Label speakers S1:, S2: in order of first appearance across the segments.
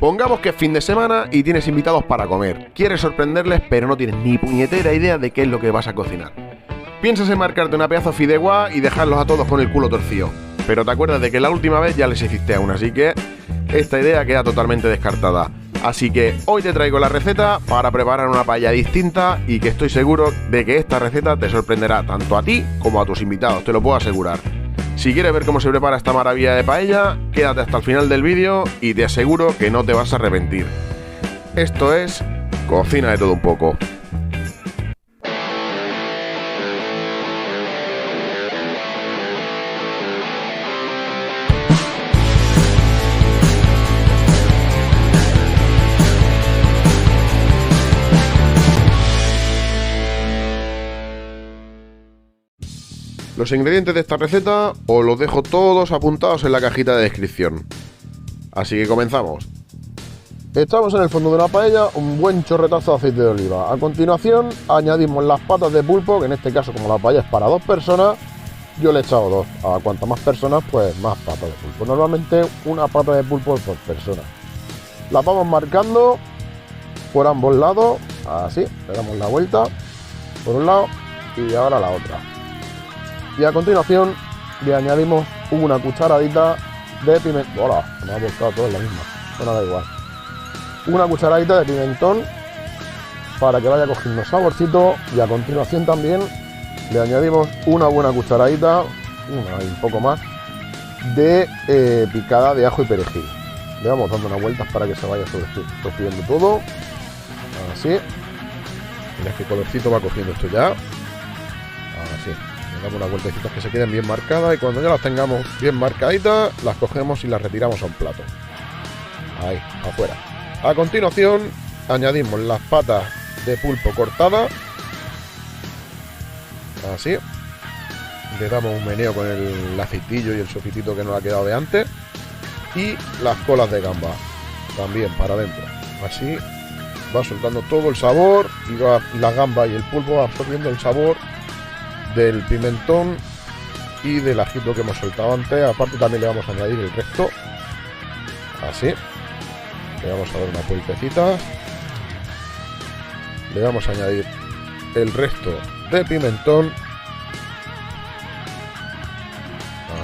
S1: Pongamos que es fin de semana y tienes invitados para comer. Quieres sorprenderles, pero no tienes ni puñetera idea de qué es lo que vas a cocinar. Piensas en marcarte una pedazo fideuá y dejarlos a todos con el culo torcido. Pero te acuerdas de que la última vez ya les hiciste aún, así que esta idea queda totalmente descartada. Así que hoy te traigo la receta para preparar una paella distinta y que estoy seguro de que esta receta te sorprenderá tanto a ti como a tus invitados, te lo puedo asegurar. Si quieres ver cómo se prepara esta maravilla de paella, quédate hasta el final del vídeo y te aseguro que no te vas a arrepentir. Esto es Cocina de Todo Un Poco. Los ingredientes de esta receta os los dejo todos apuntados en la cajita de descripción. Así que comenzamos. Echamos en el fondo de una paella un buen chorretazo de aceite de oliva. A continuación añadimos las patas de pulpo, que en este caso como la paella es para 2 personas, yo le he echado 2. A cuantas más personas, pues más patas de pulpo. Normalmente una pata de pulpo por persona. Las vamos marcando por ambos lados, así, le damos la vuelta por un lado y ahora la otra. Y a continuación le añadimos una cucharadita de pimentón. ¡Hola! Me ha volcado todo en la misma. Bueno, da igual. Una cucharadita de pimentón para que vaya cogiendo saborcito. Y a continuación también le añadimos una buena cucharadita, una y un poco más, de picada de ajo y perejil. Le vamos dando unas vueltas para que se vaya sofriendo todo. Así. Mirad qué colorcito va cogiendo esto ya. Así. Damos unas vueltecitas que se queden bien marcadas y cuando ya las tengamos bien marcaditas las cogemos y las retiramos a un plato. Ahí, afuera. A continuación añadimos las patas de pulpo cortadas. Así. Le damos un meneo con el aceitillo y el sofritito que nos ha quedado de antes. Y las colas de gamba también para adentro. Así va soltando todo el sabor y va la gamba y el pulpo va absorbiendo el sabor del pimentón y del ajito que hemos soltado antes. Aparte también le vamos a añadir el resto. Así. Le vamos a dar unas vueltecitas. Le vamos a añadir el resto de pimentón.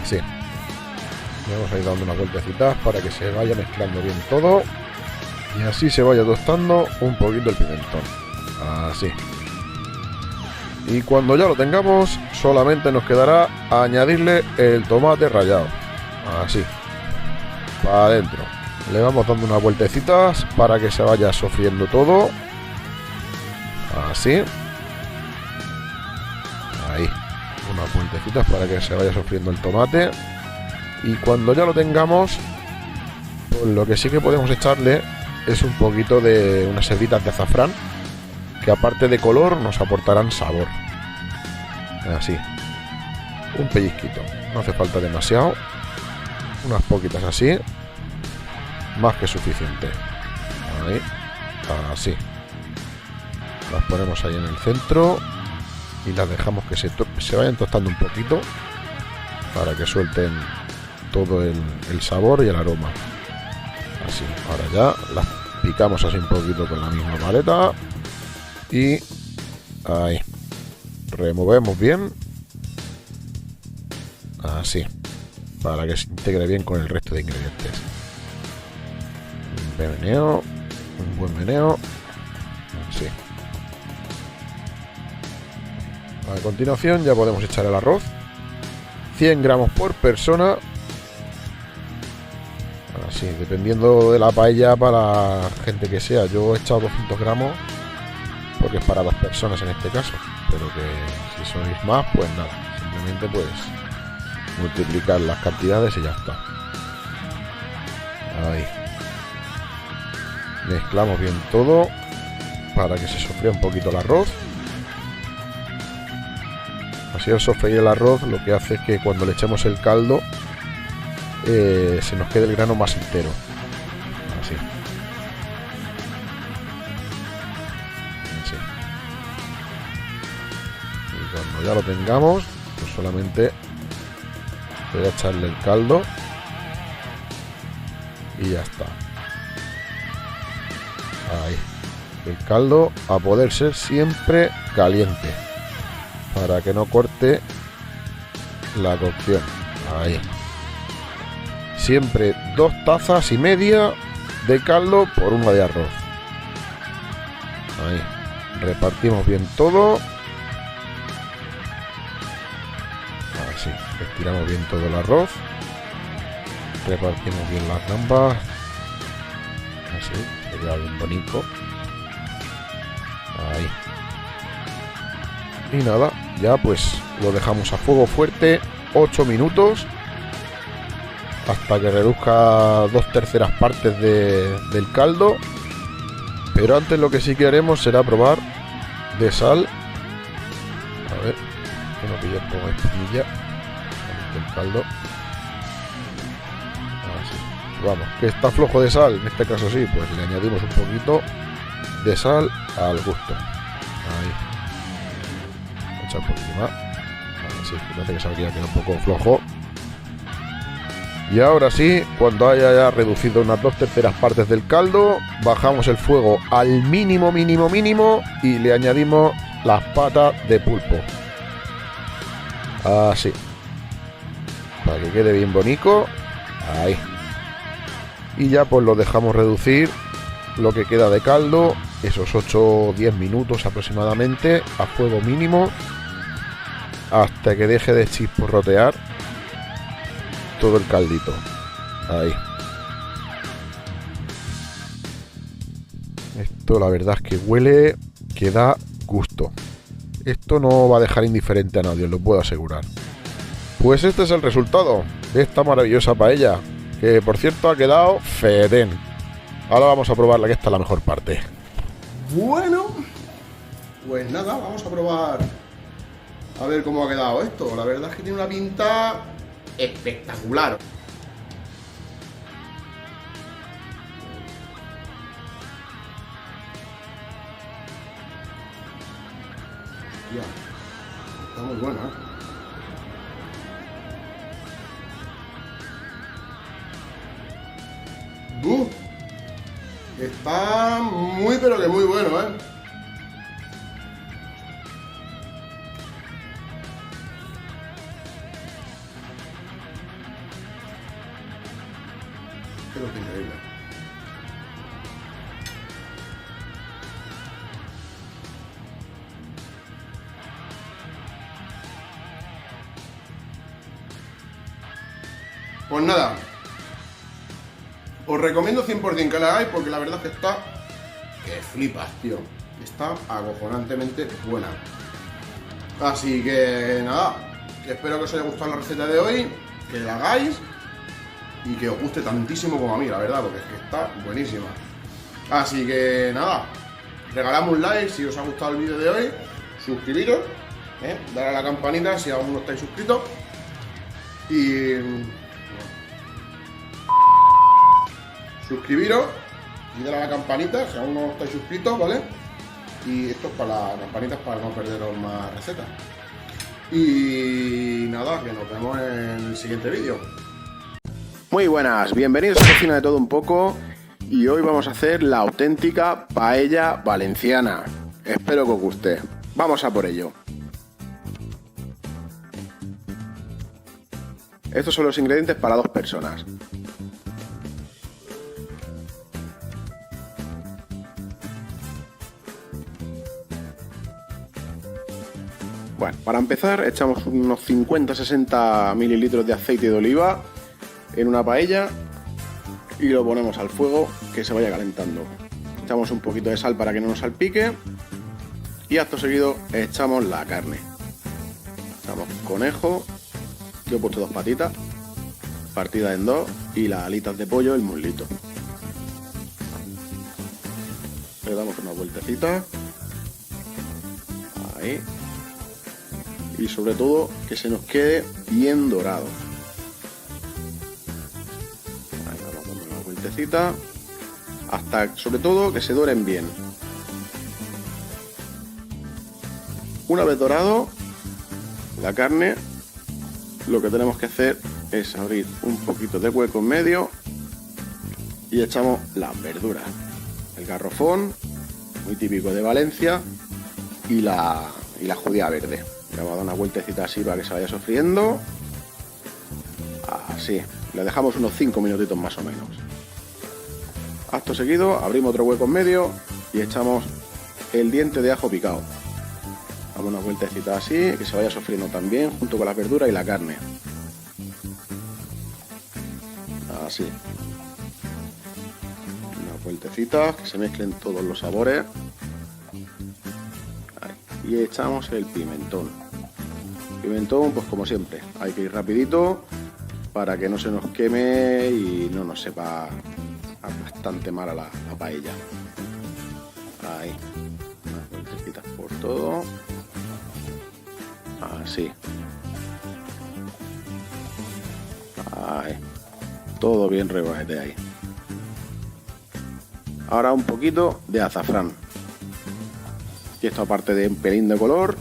S1: Así. Le vamos a ir dando unas vueltecitas para que se vaya mezclando bien todo. Y así se vaya tostando un poquito el pimentón. Así. Y cuando ya lo tengamos, solamente nos quedará añadirle el tomate rallado. Así. Para adentro. Le vamos dando unas vueltecitas para que se vaya sofriendo todo. Así. Ahí. Unas vueltecitas para que se vaya sofriendo el tomate. Y cuando ya lo tengamos, pues lo que sí que podemos echarle es un poquito de unas hebritas de azafrán, que aparte de color nos aportarán sabor. Así, un pellizquito, no hace falta demasiado, unas poquitas así, más que suficiente. Ahí, así. Las ponemos ahí en el centro y las dejamos que se vayan tostando un poquito para que suelten todo el sabor y el aroma. Así, ahora ya las picamos así un poquito con la misma paleta y ahí removemos bien, así, para que se integre bien con el resto de ingredientes. Un buen meneo, así. A continuación ya podemos echar el arroz, 100 gramos por persona. Así, dependiendo de la paella para la gente que sea. Yo he echado 200 gramos porque es para 2 personas en este caso, pero que si sois más, pues nada, simplemente pues multiplicar las cantidades y ya está. Ahí mezclamos bien todo para que se sofría un poquito el arroz. Así al sofreír el arroz lo que hace es que cuando le echemos el caldo se nos quede el grano más entero. Así. Así. Y cuando ya lo tengamos, pues solamente voy a echarle el caldo y ya está. Ahí. El caldo a poder ser siempre caliente, para que no corte la cocción. Ahí. Siempre 2 tazas y media de caldo por 1 de arroz. Ahí. Repartimos bien todo. Así. Estiramos bien todo el arroz. Repartimos bien las gambas. Así. Sería bien bonito. Ahí. Y nada. Ya pues lo dejamos a fuego fuerte 8 minutos. Hasta que reduzca 2/3 partes del caldo. Pero antes lo que sí que haremos será probar de sal. A ver, que no pille un poco de espinilla del caldo. Así. Vamos, que está flojo de sal. En este caso sí, pues le añadimos un poquito de sal al gusto. Ahí. Vamos a echar un poquito más. Así, fíjate que sabría que era un poco flojo. Y ahora sí, cuando haya ya reducido unas 2/3 partes del caldo, bajamos el fuego al mínimo y le añadimos las patas de pulpo. Así. Para que quede bien bonito. Ahí. Y ya pues lo dejamos reducir lo que queda de caldo, esos 8 o 10 minutos aproximadamente, a fuego mínimo, hasta que deje de chisporrotear todo el caldito. Ahí. Esto la verdad es que huele, que da gusto. Esto no va a dejar indiferente a nadie, os lo puedo asegurar. Pues este es el resultado de esta maravillosa paella, que por cierto ha quedado fetén. Ahora vamos a probarla, que esta es la mejor parte. Bueno, pues nada, vamos a probar a ver cómo ha quedado esto. La verdad es que tiene una pinta espectacular. Ya, está muy buena, ¿eh? Está muy pero que muy bueno, ¿eh? Creo que increíble. Pues nada, os recomiendo 100% que la hagáis, porque la verdad es que está que flipas, tío. Está acojonantemente buena. Así que nada, que espero que os haya gustado la receta de hoy, que la hagáis y que os guste tantísimo como a mí, la verdad, porque es que está buenísima. Así que nada, regalamos un like si os ha gustado el vídeo de hoy, suscribiros, dale a la campanita si aún no estáis suscritos y suscribiros y dale a la campanita si aún no estáis suscritos, ¿vale? Y esto es para las campanitas para no perderos más recetas. Y nada, que nos vemos en el siguiente vídeo. Muy buenas, bienvenidos a Cocina de Todo Un Poco. Y hoy vamos a hacer la auténtica paella valenciana. Espero que os guste. Vamos a por ello. Estos son los ingredientes para 2 personas. Bueno, para empezar echamos unos 50-60 mililitros de aceite de oliva en una paella y lo ponemos al fuego que se vaya calentando. Echamos un poquito de sal para que no nos salpique y acto seguido echamos la carne. Echamos conejo, yo he puesto 2 patitas, partidas en 2 y las alitas de pollo, el muslito. Le damos una vueltecita. Ahí. Y sobre todo que se nos quede bien dorado. Ahí vamos dando una vueltecita hasta sobre todo que se doren bien. Una vez dorado la carne, lo que tenemos que hacer es abrir un poquito de hueco en medio y echamos las verduras. el garrofón, muy típico de Valencia, y la judía verde. Le vamos a dar una vueltecita así para que se vaya sofriendo. Así, le dejamos unos 5 minutitos más o menos. Acto seguido, abrimos otro hueco en medio y echamos el diente de ajo picado. Damos una vueltecita así, que se vaya sofriendo también, junto con las verduras y la carne. Así. Unas vueltecitas, que se mezclen todos los sabores. Ahí. Y echamos el pimentón. Pimentón, pues como siempre, hay que ir rapidito para que no se nos queme y no nos sepa bastante mal a la paella. Ahí. Unas vueltecitas por todo. Así. Ahí. Todo bien reguajete ahí. Ahora un poquito de azafrán. Y esto, aparte de un pelín de color,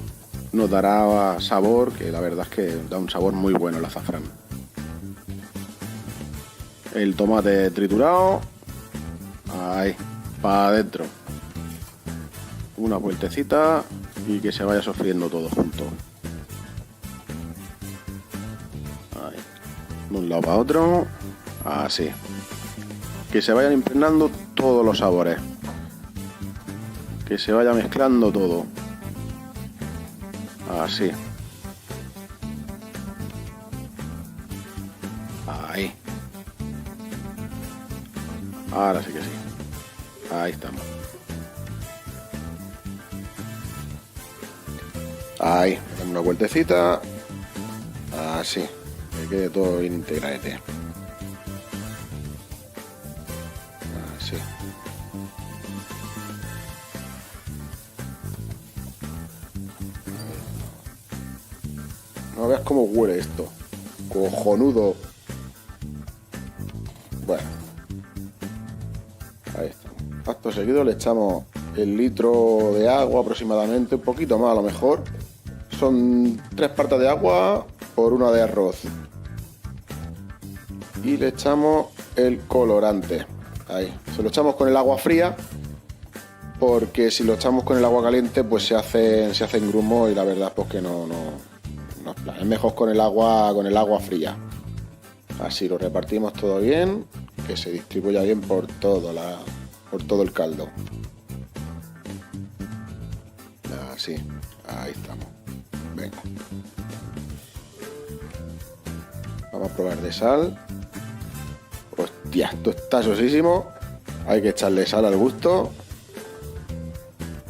S1: nos dará sabor, que la verdad es que da un sabor muy bueno el azafrán. El tomate triturado. Ahí. Para adentro. Una vueltecita y que se vaya sofriendo todo junto. Ahí. De un lado para otro. Así. Que se vayan impregnando todos los sabores. Que se vaya mezclando todo. Así. Ahí. Ahora sí que sí. Ahí estamos. Ahí. Damos una vueltecita. Así. Que quede todo bien integradete. Así. No veas cómo huele esto. Cojonudo. Bueno. Ahí está. Acto seguido le echamos el litro de agua aproximadamente. Un poquito más a lo mejor. Son 3 partes de agua por 1 de arroz. Y le echamos el colorante. Ahí. Se lo echamos con el agua fría. Porque si lo echamos con el agua caliente, pues se hacen grumos y la verdad pues que no es mejor con el agua fría. Así lo repartimos todo bien, que se distribuya bien por todo el caldo. Así, ahí estamos. Venga. Vamos a probar de sal. Hostia, esto está sosísimo. Hay que echarle sal al gusto.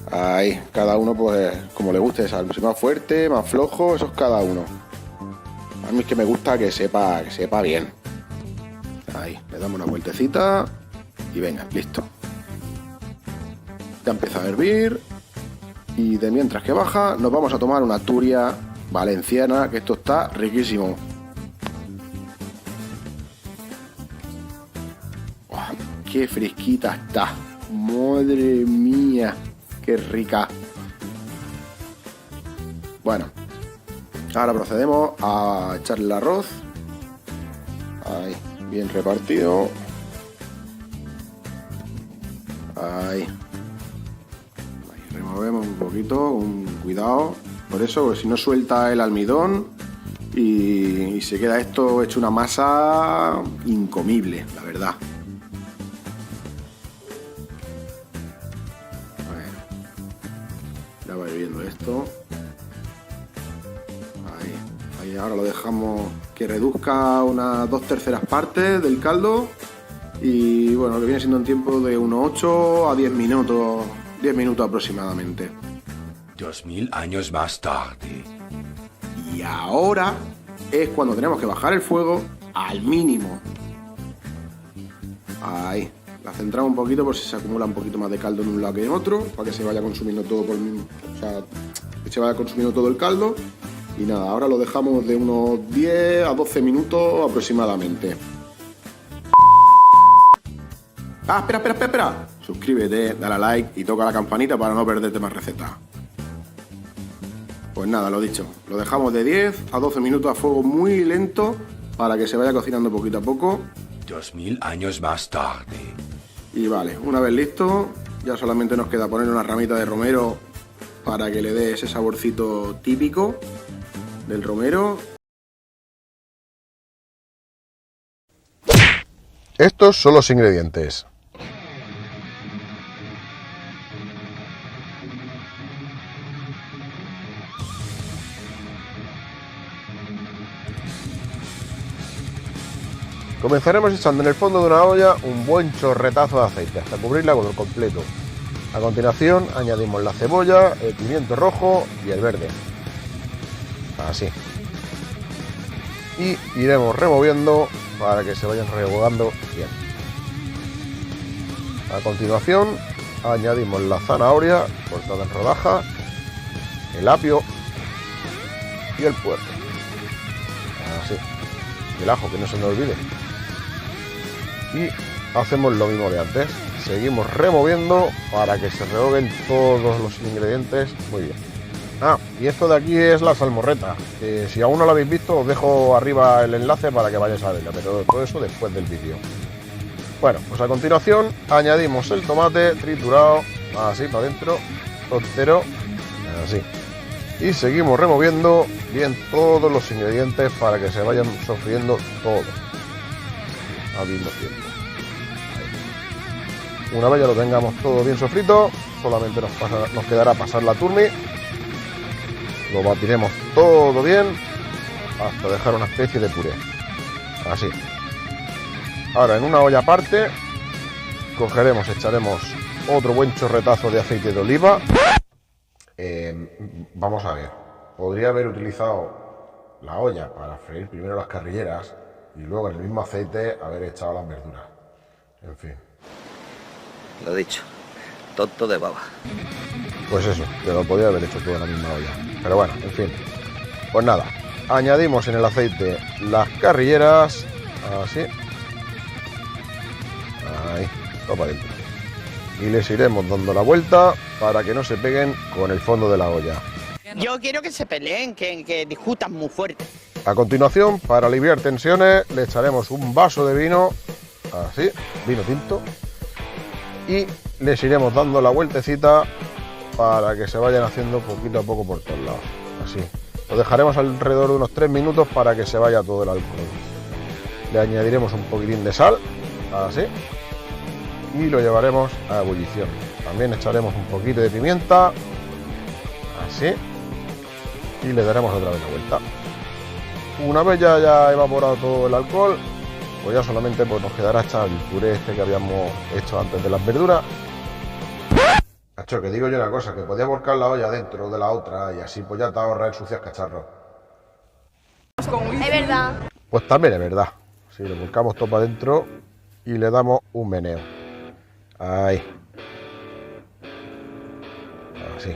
S1: Ahí, cada uno pues como le guste sal, si más fuerte, más flojo, eso es cada uno. A mí es que me gusta que sepa bien. Ahí, le damos una vueltecita y venga, listo. Ya empieza a hervir y de mientras que baja nos vamos a tomar una turia valenciana, que esto está riquísimo. ¡Wow! ¡Qué fresquita está! ¡Madre mía! ¡Qué rica! Bueno, ahora procedemos a echarle el arroz. Ahí, bien repartido. Ahí. Ahí removemos un poquito, con cuidado. Por eso, porque si no suelta el almidón y se queda esto hecho una masa incomible, la verdad. Ya va hirviendo esto. Ahí ahora lo dejamos que reduzca unas 2/3 partes del caldo. Y bueno, que viene siendo un tiempo de unos 8 a 10 minutos. 10 minutos aproximadamente.
S2: 2000 años más tarde.
S1: Y ahora es cuando tenemos que bajar el fuego al mínimo. Ahí. La centramos un poquito por si se acumula un poquito más de caldo en un lado que en otro, para que se vaya consumiendo todo que se vaya consumiendo todo el caldo. Y nada, ahora lo dejamos de unos 10 a 12 minutos aproximadamente. Espera. Suscríbete, dale a like y toca la campanita para no perderte más recetas. Pues nada, lo dicho, lo dejamos de 10 a 12 minutos a fuego muy lento para que se vaya cocinando poquito a poco.
S2: 2000 años más tarde.
S1: Y vale, una vez listo, ya solamente nos queda poner una ramita de romero para que le dé ese saborcito típico del romero. Estos son los ingredientes. Comenzaremos echando en el fondo de una olla un buen chorretazo de aceite hasta cubrirla por completo. A continuación añadimos la cebolla, el pimiento rojo y el verde. Así. Y iremos removiendo para que se vayan rehogando bien. A continuación añadimos la zanahoria cortada en rodajas, el apio y el puerro. Así. El ajo, que no se nos olvide. Y hacemos lo mismo de antes. Seguimos removiendo para que se rehoguen todos los ingredientes muy bien. Y esto de aquí es la salmorreta, que si aún no lo habéis visto os dejo arriba el enlace para que vayáis a verla, pero todo eso después del vídeo. Bueno, pues a continuación añadimos el tomate triturado, así para adentro, entero, así. Y seguimos removiendo bien todos los ingredientes para que se vayan sofriendo todos al mismo tiempo. Ahí. Una vez ya lo tengamos todo bien sofrito, solamente nos quedará pasar la turmi. Lo batiremos todo bien hasta dejar una especie de puré. Así. Ahora en una olla aparte echaremos otro buen chorretazo de aceite de oliva. Vamos a ver, podría haber utilizado la olla para freír primero las carrilleras y luego en el mismo aceite haber echado las verduras. En fin.
S3: Lo dicho, tonto de baba.
S1: Pues eso, que lo podría haber hecho todo en la misma olla. Pero bueno, en fin. Pues nada, añadimos en el aceite las carrilleras, así. Ahí, todo para adentro. Y les iremos dando la vuelta para que no se peguen con el fondo de la olla.
S4: Yo quiero que se peleen, que discutan muy fuerte.
S1: A continuación, para aliviar tensiones, le echaremos un vaso de vino, así, vino tinto, y les iremos dando la vueltecita para que se vayan haciendo poquito a poco por todos lados, así. Lo dejaremos alrededor de unos 3 minutos para que se vaya todo el alcohol. Le añadiremos un poquitín de sal, así, y lo llevaremos a ebullición. También echaremos un poquito de pimienta, así, y le daremos otra vez la vuelta. Una vez ya haya evaporado todo el alcohol, pues ya solamente pues, nos quedará echar el puré este que habíamos hecho antes de las verduras. Nacho, que digo yo una cosa, que podía volcar la olla dentro de la otra y así pues ya te ahorras ensucias cacharros.
S5: Es verdad.
S1: Pues también es verdad. Si lo volcamos todo para adentro y le damos un meneo. Ahí. Así.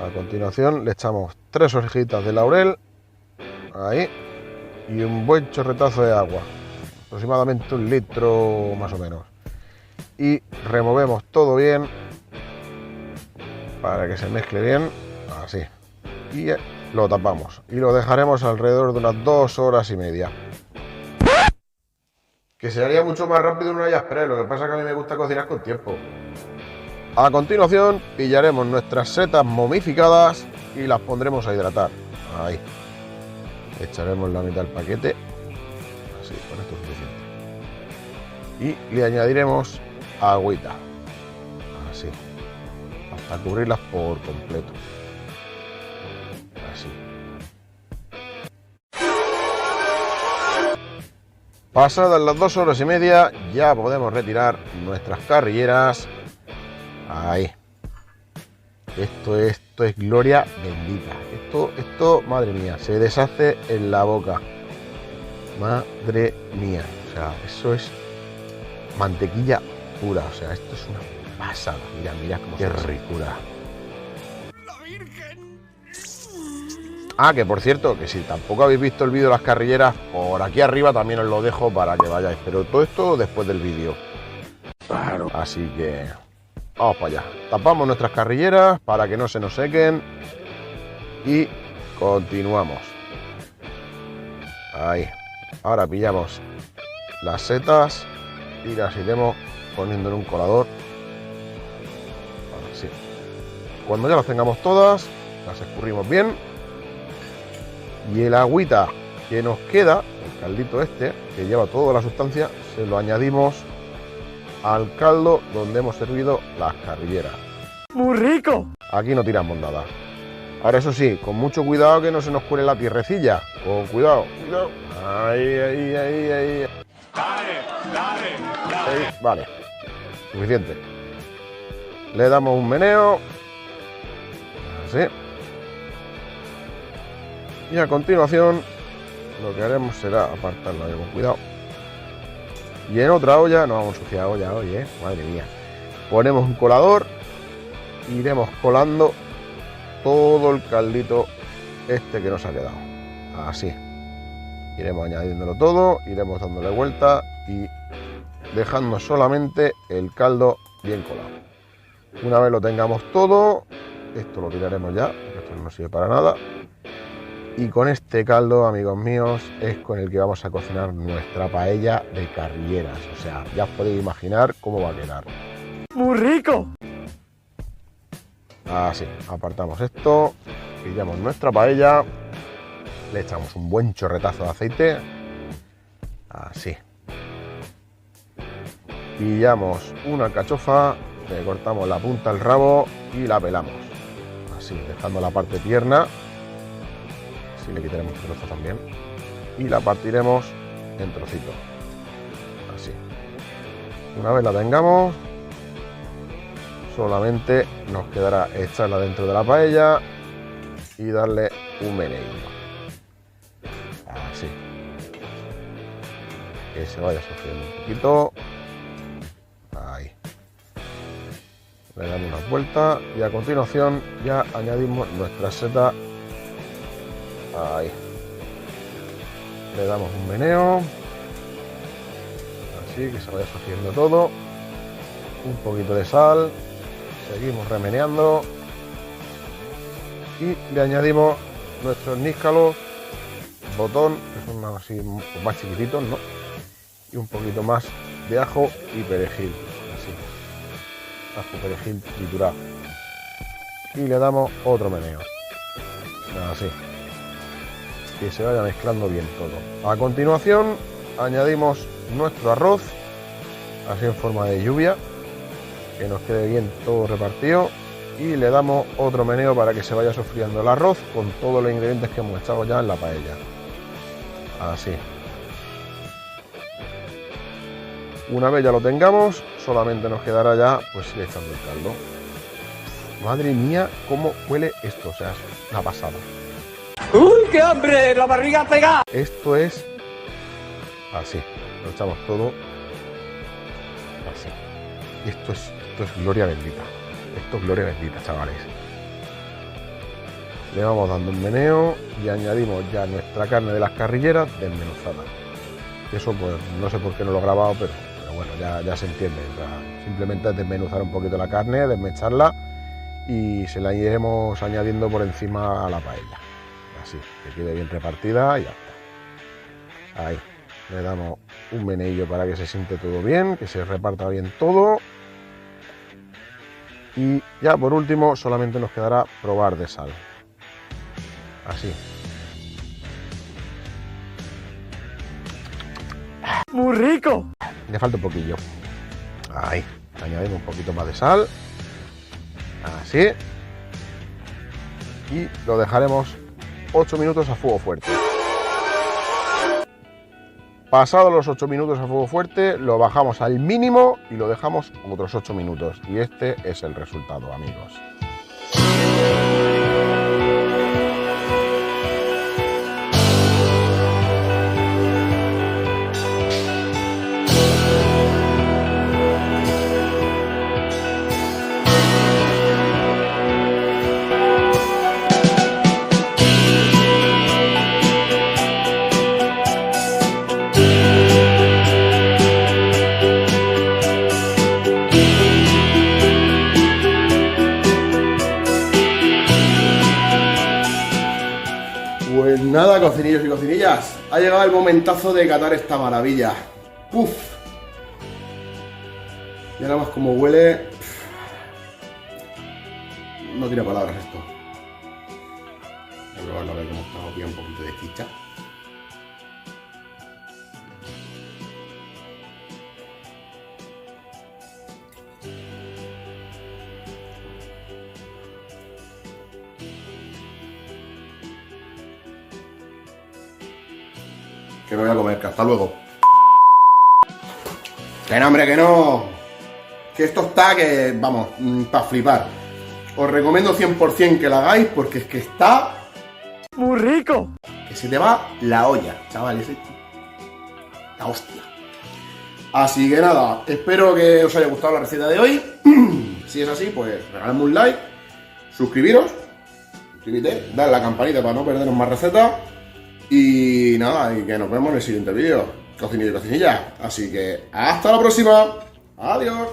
S1: A continuación le echamos 3 hojitas de laurel. Ahí. Y un buen chorretazo de agua. Aproximadamente 1 litro más o menos. Y removemos todo bien para que se mezcle bien. Así. Y lo tapamos. Y lo dejaremos alrededor de unas 2 horas y media. Que se haría mucho más rápido en una olla express, lo que pasa es que a mí me gusta cocinar con tiempo. A continuación pillaremos nuestras setas momificadas y las pondremos a hidratar. Ahí. Echaremos la mitad del paquete. Así, con esto es suficiente. Y le añadiremos agüita. Así. Hasta cubrirlas por completo. Así. Pasadas las 2 horas y media, ya podemos retirar nuestras carrilleras. Ahí. Esto es gloria bendita. Esto, madre mía, se deshace en la boca. Madre mía. O sea, eso es mantequilla pura. O sea, esto es una pasada. Mira cómo qué ricura. Que por cierto, que si tampoco habéis visto el vídeo de las carrilleras, por aquí arriba también os lo dejo para que vayáis. Pero todo esto después del vídeo. Claro. Así que vamos para allá. Tapamos nuestras carrilleras para que no se nos sequen. Y continuamos. Ahí. Ahora pillamos las setas y las iremos poniendo en un colador. Así. Cuando ya las tengamos todas, las escurrimos bien. Y el agüita que nos queda, el caldito este, que lleva toda la sustancia, se lo añadimos al caldo donde hemos servido las carrilleras.
S5: ¡Muy rico!
S1: Aquí no tiramos nada. Ahora eso sí, con mucho cuidado que no se nos cuele la tierrecilla. Con cuidado, cuidado. Ahí. Ahí, vale. Suficiente. Le damos un meneo. Así. Y a continuación lo que haremos será apartarlo ahí con cuidado. Y en otra olla, no vamos a ensuciar olla hoy, madre mía. Ponemos un colador. Iremos colando todo el caldito este que nos ha quedado. Así. Iremos añadiéndolo todo, iremos dándole vuelta y dejando solamente el caldo bien colado. Una vez lo tengamos todo, esto lo tiraremos ya, porque esto no nos sirve para nada. Y con este caldo, amigos míos, es con el que vamos a cocinar nuestra paella de carrilleras. O sea, ya os podéis imaginar cómo va a quedar.
S5: ¡Muy rico!
S1: Así, apartamos esto, pillamos nuestra paella, le echamos un buen chorretazo de aceite, así. Pillamos una alcachofa, le cortamos la punta al rabo y la pelamos. Así, dejando la parte tierna, así le quitaremos el trozo también. Y la partiremos en trocitos, así. Una vez la tengamos, solamente nos quedará echarla dentro de la paella y darle un meneillo. Así. Que se vaya sofriendo un poquito. Ahí. Le damos una vuelta y a continuación ya añadimos nuestra seta. Ahí. Le damos un meneo. Así que se vaya sofriendo todo. Un poquito de sal. Seguimos remeneando y le añadimos nuestros níscalos botón, que son así más chiquititos, ¿no? Y un poquito más de ajo y perejil, así, ajo, perejil triturado. Y le damos otro meneo, así, que se vaya mezclando bien todo. A continuación añadimos nuestro arroz, así en forma de lluvia, que nos quede bien todo repartido, y le damos otro meneo para que se vaya sofriendo el arroz con todos los ingredientes que hemos echado ya en la paella. Así. Una vez ya lo tengamos, solamente nos quedará ya pues ir echando el caldo. Madre mía, cómo huele esto, o sea, es una pasada.
S5: ¡Uy, qué hambre! ¡La barriga pega!
S1: Esto es así, lo echamos todo así. Y esto es gloria bendita. Esto es gloria bendita, chavales. Le vamos dando un meneo y añadimos ya nuestra carne de las carrilleras desmenuzada. Eso pues no sé por qué no lo he grabado, pero bueno, ya se entiende. O sea, simplemente es desmenuzar un poquito la carne, desmecharla y se la iremos añadiendo por encima a la paella. Así, que quede bien repartida y ya está. Ahí, le damos un meneillo para que se siente todo bien, que se reparta bien todo. Y ya por último solamente nos quedará probar de sal. Así.
S5: ¡Muy rico!
S1: Le falta un poquillo. Ahí. Añadimos un poquito más de sal. Así. Y lo dejaremos 8 minutos a fuego fuerte. Pasados los 8 minutos a fuego fuerte, lo bajamos al mínimo y lo dejamos otros 8 minutos. Y este es el resultado, amigos. Pues nada, cocinillos y cocinillas, ha llegado el momentazo de catar esta maravilla. ¡Uf! Y nada más como huele... No tiene palabras esto. Voy a probarlo a ver cómo está, aquí un poquito de chicha. Que me voy a comer, que hasta luego. Que no, hombre, que no. Que esto está que, vamos, para flipar. Os recomiendo 100% que lo hagáis porque es que está...
S5: Muy rico.
S1: Que se te va la olla, chavales. La hostia. Así que nada, espero que os haya gustado la receta de hoy. Si es así, pues regaladme un like, suscribiros, suscríbete, dale a la campanita para no perderos más recetas. Y nada, y que nos vemos en el siguiente vídeo. Cocinillo y cocinilla. Así que hasta la próxima. Adiós.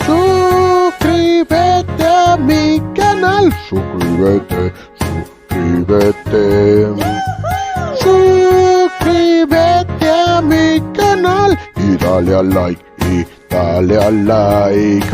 S6: Suscríbete a mi canal. Suscríbete. Suscríbete a mi canal. Y dale al like.